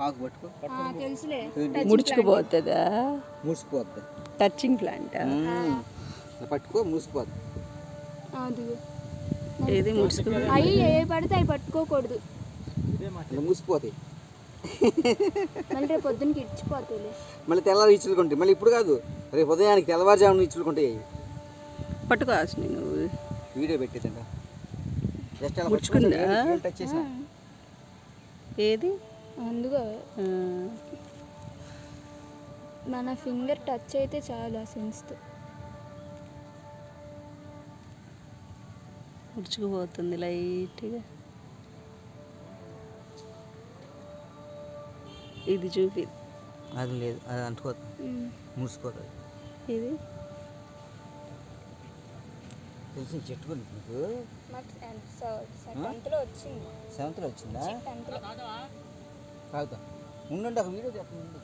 ఆకు పట్టుకో. తెలుసులే. ముడుచుకుపోతుందా? ముసుకుపోద్ది. టచింగ్ ప్లాంట్ పట్టుకో ముసుకుపోద్ది. ఏది ముడుచుకు? అవి ఏ పడితే అవి పట్టుకోకూడదు, ముసిపోతాయి. మళ్ళీ రేపు పొద్దున్నకి ఇచ్చిపోతాయి. మళ్ళీ తెల్లారి ఇచ్చులుకుంటాయి. మళ్ళీ ఇప్పుడు కాదు, రేపు ఉదయానికి తెల్లవారుజామున ఇచ్చులుకుంటాయి. పట్టుకో అసలు నువ్వు వీడియో పెట్టేదంట. జస్ట్ అలా ముడుచుకుందా? టచ్ చేసిన ఏది అందుగా మన ఫింగర్ టచ్ అయితే చాలు ఆ సెన్స్తో. ముడుచుకుపోతుంది లైట్గా. ఇది చూపి. అది లేదు, అది అంటుకోతుంది, ముసిపోతుంది. ఇది తెలిసి చెట్టుకొని నీకు సెవెంత్లో వచ్చిందా? కాదు ఉండండి, ఒక వీడియో చెప్పండి.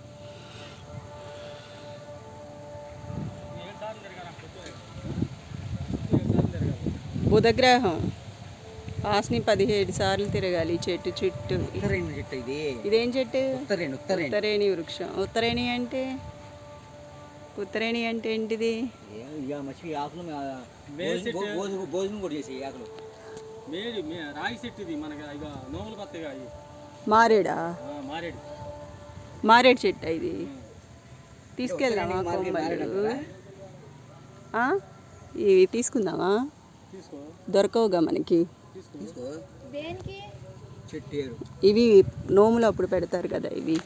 బుధగ్రహం ఆస్ని 17 సార్లు తిరగాలి చెట్టు చుట్టూ. ఉత్తరేణి చెట్టు ఇది. ఇదేం చెట్టు? ఉత్తరేణి వృక్షం. ఉత్తరేణి అంటే ఏంటిది? భోజనం కూడా చేసే ఆకులు. రాగి చెట్టు ఇది, మనకి నోములు కొత్తగా. మారేడా? మారేడు చెట్టు ఇది. తీసుకెళ్దామా కొమ్మలు? ఇవి తీసుకుందామా? దొరకవుగా మనకి. ఇవి నోములు అప్పుడు పెడతారు కదా ఇవి.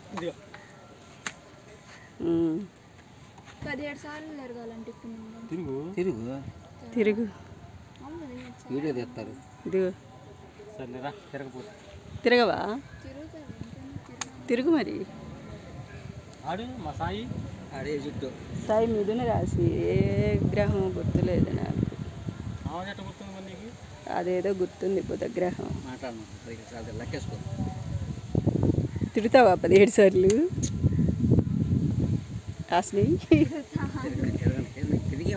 17 సార్లు జరగాలంటే తిరుగు వీడియో తెస్తారు. తిరగవా? తిరుగు మరి. సాయి మిథున రాశి ఏ గ్రహం గుర్తులేదు నాకు. అదేదో గుర్తుంది, బుధగ్రహం. తిరుగుతావా 17 సార్లు? అసలు తిరిగే